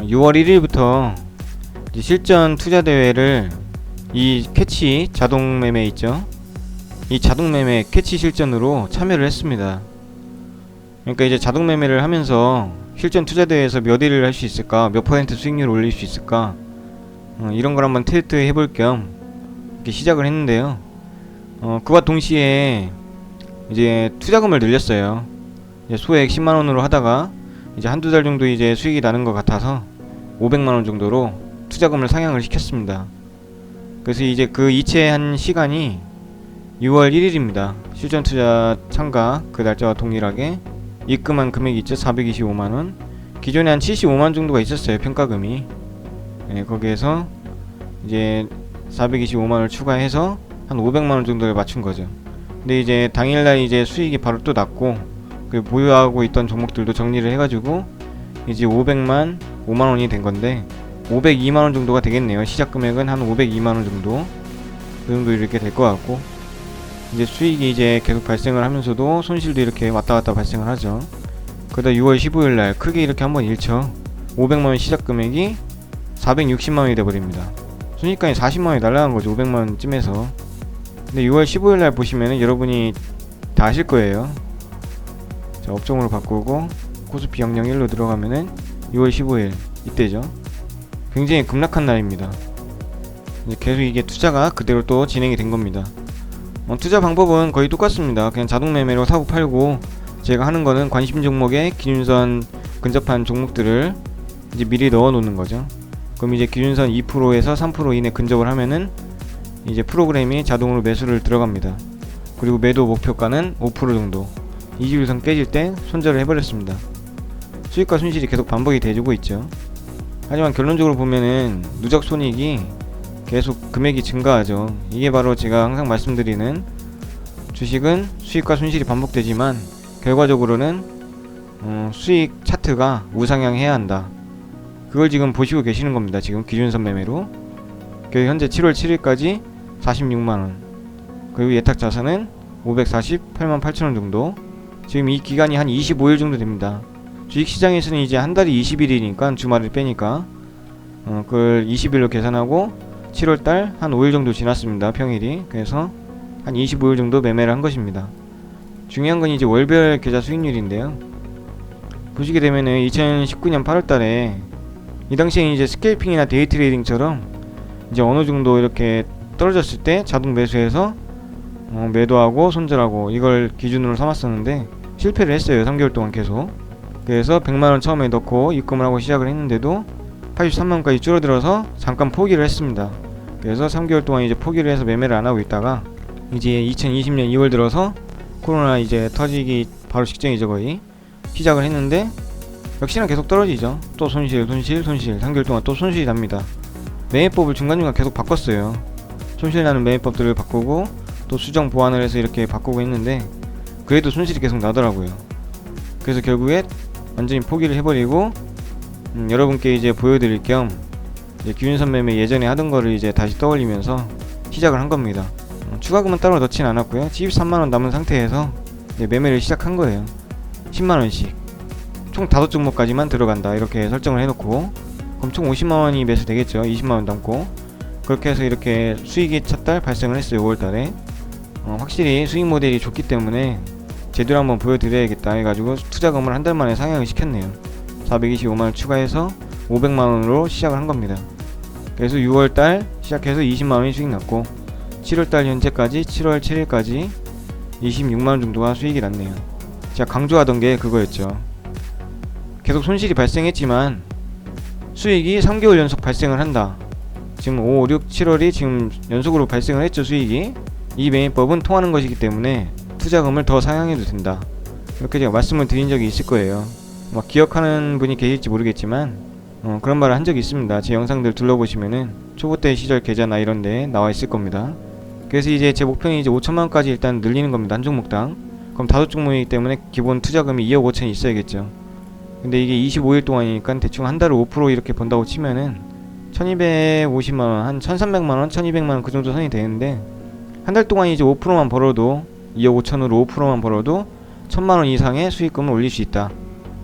6월 1일부터 실전 투자 대회를 이 캐치 자동 매매 있죠? 이 자동 매매 캐치 실전으로 참여를 했습니다. 그러니까 이제 자동 매매를 하면서 실전 투자 대회에서 몇 일을 할 수 있을까, 몇 퍼센트 수익률을 올릴 수 있을까, 이런 걸 한번 테스트 해볼 겸 이렇게 시작을 했는데요. 그와 동시에 이제 투자금을 늘렸어요. 이제 소액 10만원으로 하다가 이제 한두 달 정도 이제 수익이 나는 것 같아서 500만원 정도로 투자금을 상향을 시켰습니다. 그래서 이제 그 이체한 시간이 6월 1일입니다. 실전 투자 참가 그 날짜와 동일하게 입금한 금액이 있죠. 425만원. 기존에 한 75만원 정도가 있었어요, 평가금이. 네, 거기에서 이제 425만원을 추가해서 한 500만원 정도를 맞춘 거죠. 근데 이제 당일날 이제 수익이 바로 또 났고, 그 보유하고 있던 종목들도 정리를 해가지고 이제 500만 5만원이 된 건데 502만원 정도가 되겠네요. 시작 금액은 한 502만원 정도, 그 정도 이렇게 될 것 같고, 이제 수익이 이제 계속 발생을 하면서도 손실도 이렇게 왔다 갔다 발생을 하죠. 그러다 6월 15일날 크게 이렇게 한번 잃죠. 500만원 시작 금액이 460만원이 돼버립니다. 순위권이 40만원이 날라간 거죠, 500만원 쯤에서. 근데 6월 15일날 보시면은 여러분이 다 아실 거예요. 자, 업종으로 바꾸고 코스피 001로 들어가면은 6월 15일 이때죠. 굉장히 급락한 날입니다. 이제 계속 이게 투자가 그대로 또 진행이 된 겁니다. 투자 방법은 거의 똑같습니다. 그냥 자동 매매로 사고 팔고, 제가 하는 거는 관심 종목에 기준선 근접한 종목들을 이제 미리 넣어 놓는 거죠. 그럼 이제 기준선 2%에서 3% 이내 근접을 하면은 이제 프로그램이 자동으로 매수를 들어갑니다. 그리고 매도 목표가는 5% 정도. 이주일선 깨질 때 손절을 해버렸습니다. 수익과 손실이 계속 반복이 돼주고 있죠. 하지만 결론적으로 보면은 누적 손익이 계속 금액이 증가하죠. 이게 바로 제가 항상 말씀드리는, 주식은 수익과 손실이 반복되지만 결과적으로는 수익 차트가 우상향해야 한다. 그걸 지금 보시고 계시는 겁니다. 지금 기준선 매매로 현재 7월 7일까지 46만원, 그리고 예탁 자산은 548만 8천원 정도. 지금 이 기간이 한 25일 정도 됩니다. 주식시장에서는 이제 한 달이 20일이니까 주말을 빼니까 그걸 20일로 계산하고 7월달 한 5일 정도 지났습니다, 평일이. 그래서 한 25일 정도 매매를 한 것입니다. 중요한 건 이제 월별 계좌 수익률인데요. 보시게 되면은 2019년 8월달에 이 당시에 이제 스케일핑이나 데이 트레이딩처럼 이제 어느 정도 이렇게 떨어졌을 때 자동 매수해서 매도하고 손절하고 이걸 기준으로 삼았었는데 실패를 했어요, 3개월 동안 계속. 그래서 100만원 처음에 넣고 입금을 하고 시작을 했는데도 83만원까지 줄어들어서 잠깐 포기를 했습니다. 그래서 3개월 동안 이제 포기를 해서 매매를 안 하고 있다가 이제 2020년 2월 들어서 코로나 이제 터지기 바로 직전이죠, 거의. 시작을 했는데 역시나 계속 떨어지죠. 또 손실 3개월 동안 또 손실이 납니다. 매매법을 중간중간 계속 바꿨어요. 손실 나는 매매법들을 바꾸고 또 수정 보완을 해서 이렇게 바꾸고 했는데 그래도 손실이 계속 나더라고요. 그래서 결국에 완전히 포기를 해버리고 여러분께 이제 보여드릴 겸 이제 기준선 매매 예전에 하던 거를 이제 다시 떠올리면서 시작을 한 겁니다. 추가금은 따로 넣진 않았고요. 73만원 남은 상태에서 이제 매매를 시작한 거예요. 10만원씩 총 5종목까지만 들어간다 이렇게 설정을 해놓고, 그럼 총 50만원이 매수 되겠죠. 20만원 남고. 그렇게 해서 이렇게 수익이 첫 달 발생을 했어요, 5월달에. 확실히 수익 모델이 좋기 때문에 제대로 한번 보여드려야겠다 해가지고 투자금을 한 달 만에 상향을 시켰네요. 425만원 추가해서 500만원으로 시작을 한 겁니다. 그래서 6월달 시작해서 20만원이 수익 났고 7월달 현재까지 7월 7일까지 26만원 정도가 수익이 났네요. 제가 강조하던 게 그거였죠. 계속 손실이 발생했지만 수익이 3개월 연속 발생을 한다. 지금 5, 6, 7월이 지금 연속으로 발생을 했죠, 수익이. 이 매매법은 통하는 것이기 때문에 투자금을 더 상향해도 된다. 이렇게 제가 말씀을 드린 적이 있을 거예요. 막 기억하는 분이 계실지 모르겠지만 그런 말을 한 적이 있습니다. 제 영상들 둘러보시면은 초보 때 시절 계좌나 이런데 나와 있을 겁니다. 그래서 이제 제 목표는 이제 5천만원까지 일단 늘리는 겁니다, 한 종목당. 그럼 5종목이기 때문에 기본 투자금이 2억 5천이 있어야겠죠. 근데 이게 25일 동안이니까 대충 한 달에 5% 이렇게 번다고 치면은 1250만원, 한 1300만원, 1200만원 그 정도 선이 되는데, 한 달 동안 이제 5%만 벌어도 2억 5천으로 5%만 벌어도 1000만원 이상의 수익금을 올릴 수 있다.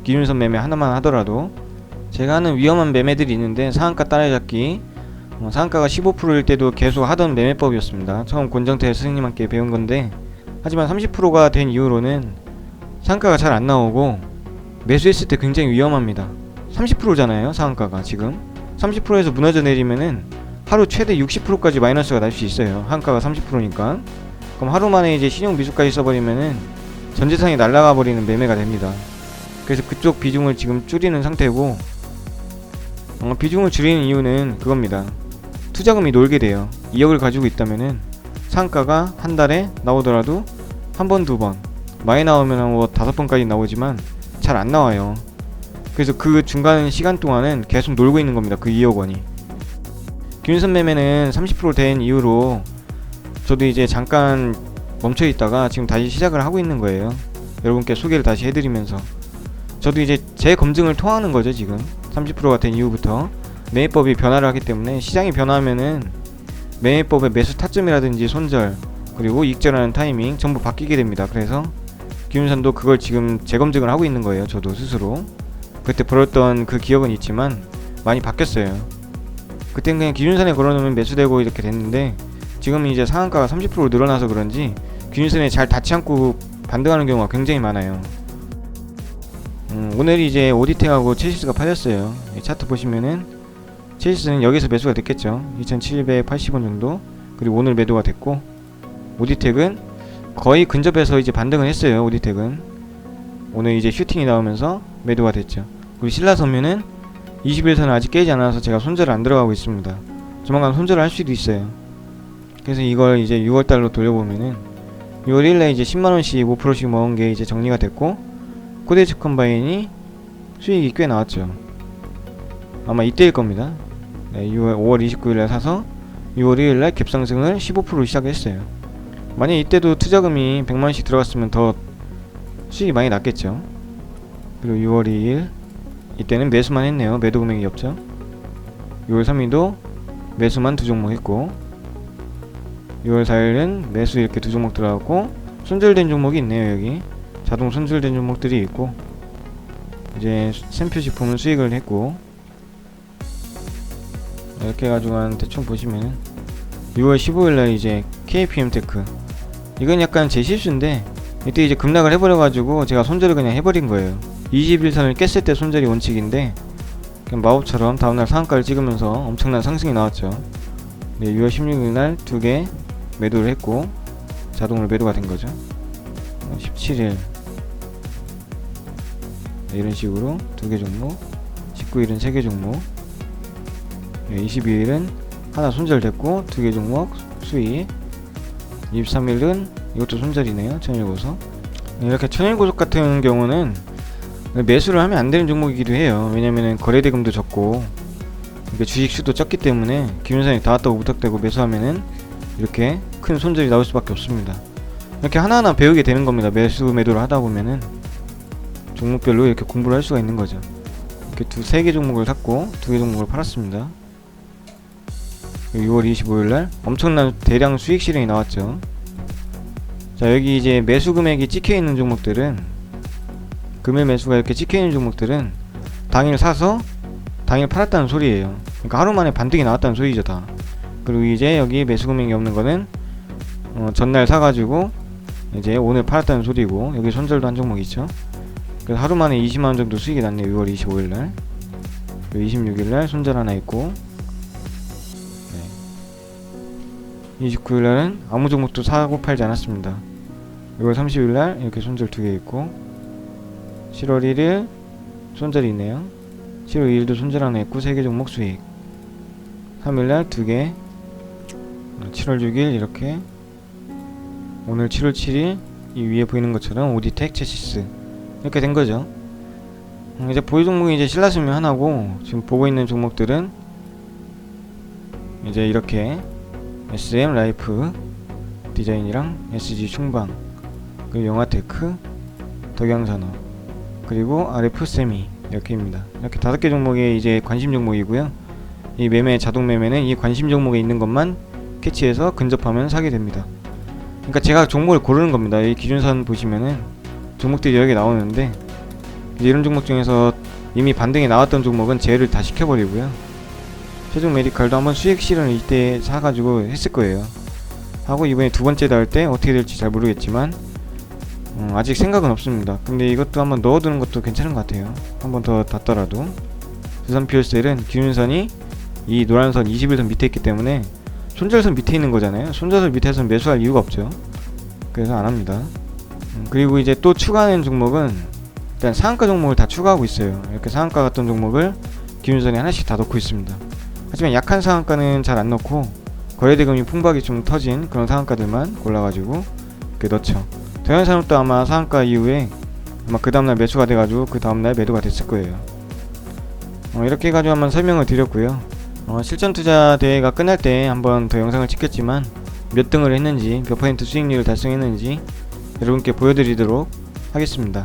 기준선 매매 하나만 하더라도. 제가 하는 위험한 매매들이 있는데, 상한가 따라잡기, 상한가가 15%일 때도 계속 하던 매매법이었습니다. 처음 권정태 스승님한테 배운 건데, 하지만 30%가 된 이후로는 상한가가 잘 안 나오고 매수했을 때 굉장히 위험합니다. 30%잖아요 상한가가. 지금 30%에서 무너져 내리면은 하루 최대 60%까지 마이너스가 날 수 있어요. 한가가 30%니까. 그럼 하루 만에 이제 신용 미수까지 써버리면은 전재산이 날아가 버리는 매매가 됩니다. 그래서 그쪽 비중을 지금 줄이는 상태고, 비중을 줄이는 이유는 그겁니다. 투자금이 놀게 돼요. 2억을 가지고 있다면은 상가가 한 달에 나오더라도 한 번, 두 번, 많이 나오면 뭐 5번까지 나오지만 잘 안 나와요. 그래서 그 중간 시간 동안은 계속 놀고 있는 겁니다. 그 2억 원이. 기준선 매매는 30% 된 이후로 저도 이제 잠깐 멈춰 있다가 지금 다시 시작을 하고 있는 거예요. 여러분께 소개를 다시 해드리면서 저도 이제 재검증을 통하는 거죠. 지금 30%가 된 이후부터 매매법이 변화를 하기 때문에, 시장이 변화하면은 매매법의 매수 타점이라든지 손절, 그리고 익절하는 타이밍 전부 바뀌게 됩니다. 그래서 기준선도 그걸 지금 재검증을 하고 있는 거예요. 저도 스스로. 그때 벌었던 그 기억은 있지만 많이 바뀌었어요. 그땐 그냥 기준선에 걸어놓으면 매수되고 이렇게 됐는데, 지금은 이제 상한가가 30% 늘어나서 그런지 기준선에 잘 닿지 않고 반등하는 경우가 굉장히 많아요. 오늘 이제 오디텍하고 체시스가 팔렸어요. 차트 보시면은 체시스는 여기서 매수가 됐겠죠. 2780원 정도. 그리고 오늘 매도가 됐고, 오디텍은 거의 근접해서 이제 반등을 했어요. 오디텍은 오늘 이제 슈팅이 나오면서 매도가 됐죠. 그리고 신라섬유는 21선을 아직 깨지 않아서 제가 손절을 안 들어가고 있습니다. 조만간 손절을 할 수도 있어요. 그래서 이걸 이제 6월달로 돌려보면은 6월 1일에 이제 10만원씩 5%씩 먹은 게 이제 정리가 됐고, 코데이츠 컴바인이 수익이 꽤 나왔죠. 아마 이때일 겁니다. 네, 5월 29일에 사서 6월 1일날 갭상승을 15% 시작했어요. 만약 이때도 투자금이 100만원씩 들어갔으면 더 수익이 많이 났겠죠. 그리고 6월 2일 이때는 매수만 했네요. 매도 금액이 없죠. 6월 3일도 매수만 2종목 했고, 6월 4일은 매수 이렇게 2종목 들어갔고, 손절된 종목이 있네요. 여기 자동 손절된 종목들이 있고, 이제 샘표식품은 수익을 했고, 이렇게 해가지고 한 대충 보시면은 6월 15일날 이제 KPM테크, 이건 약간 제 실수인데 이때 이제 급락을 해버려가지고 제가 손절을 그냥 해버린 거예요. 21선을 깼을 때 손절이 원칙인데, 그냥 마법처럼 다음날 상한가를 찍으면서 엄청난 상승이 나왔죠. 네, 6월 16일날 2개 매도를 했고 자동으로 매도가 된 거죠. 17일 네, 이런 식으로 2개 종목, 19일은 3개 종목, 네, 22일은 하나 손절됐고 2개 종목 수익, 23일은 이것도 손절이네요. 천일고속. 이렇게 천일고속 같은 경우는 매수를 하면 안 되는 종목이기도 해요. 왜냐면은 거래대금도 적고 주식수도 적기 때문에 기준선이 닿았다고 무턱대고 매수하면은 이렇게 큰 손절이 나올 수밖에 없습니다. 이렇게 하나하나 배우게 되는 겁니다. 매수 매도를 하다 보면은 종목별로 이렇게 공부를 할 수가 있는 거죠. 이렇게 3개 종목을 샀고 2개 종목을 팔았습니다. 6월 25일날 엄청난 대량 수익 실현이 나왔죠. 자, 여기 이제 매수 금액이 찍혀있는 종목들은, 금일 매수가 이렇게 찍혀있는 종목들은 당일 사서 당일 팔았다는 소리예요. 그러니까 하루 만에 반등이 나왔다는 소리죠 다. 그리고 이제 여기 매수 금액이 없는 거는 전날 사가지고 이제 오늘 팔았다는 소리고, 여기 손절도 한 종목 있죠. 그래서 하루 만에 20만원 정도 수익이 났네요. 6월 25일날 26일날 손절 하나 있고, 29일날은 아무 종목도 사고 팔지 않았습니다. 6월 30일날 이렇게 손절 2개 있고, 7월 1일 손절이 있네요. 7월 2일도 손절 하나 있고 3개 종목 수익, 3일날 2개, 7월 6일 이렇게, 오늘 7월 7일 이 위에 보이는 것처럼 오디텍, 체시스 이렇게 된 거죠. 이제 보유 종목이 이제 신라섬유 하나고, 지금 보고 있는 종목들은 이제 이렇게 SM 라이프 디자인이랑 SG 충방, 그리고 영화테크, 덕양산업, 그리고 RF 세미 이렇게입니다. 이렇게 5개 종목이 이제 관심 종목이고요. 이 매매, 자동 매매는 이 관심 종목에 있는 것만 캐치해서 근접하면 사게 됩니다. 그러니까 제가 종목을 고르는 겁니다. 이 기준선 보시면은 종목들이 여러 개 나오는데, 이제 이런 종목 중에서 이미 반등이 나왔던 종목은 제외를 다 시켜버리고요. 세종 메디칼도 한번 수익 실현을 이때 사가지고 했을 거예요. 하고 이번에 두 번째 달 때 어떻게 될지 잘 모르겠지만 아직 생각은 없습니다. 근데 이것도 한번 넣어두는 것도 괜찮은 것 같아요. 한번 더 닿더라도. 두산퓨얼셀은 기준선이 이 노란선 21선 밑에 있기 때문에 손절선 밑에 있는 거잖아요. 손절선 밑에서는 매수할 이유가 없죠. 그래서 안합니다. 그리고 이제 또 추가하는 종목은 일단 상한가 종목을 다 추가하고 있어요. 이렇게 상한가 같던 종목을 기준선에 하나씩 다 넣고 있습니다. 하지만 약한 상한가는 잘 안 넣고 거래대금이 풍부하게 좀 터진 그런 상한가들만 골라가지고 이렇게 넣죠. 대현산업도 아마 상한가 이후에 아마 그 다음날 매수가 돼가지고 그 다음날 매도가 됐을 거예요. 이렇게 해가지고 한번 설명을 드렸고요. 실전투자 대회가 끝날 때 한번 더 영상을 찍겠지만 몇 등을 했는지 몇 퍼센트 수익률을 달성했는지 여러분께 보여드리도록 하겠습니다.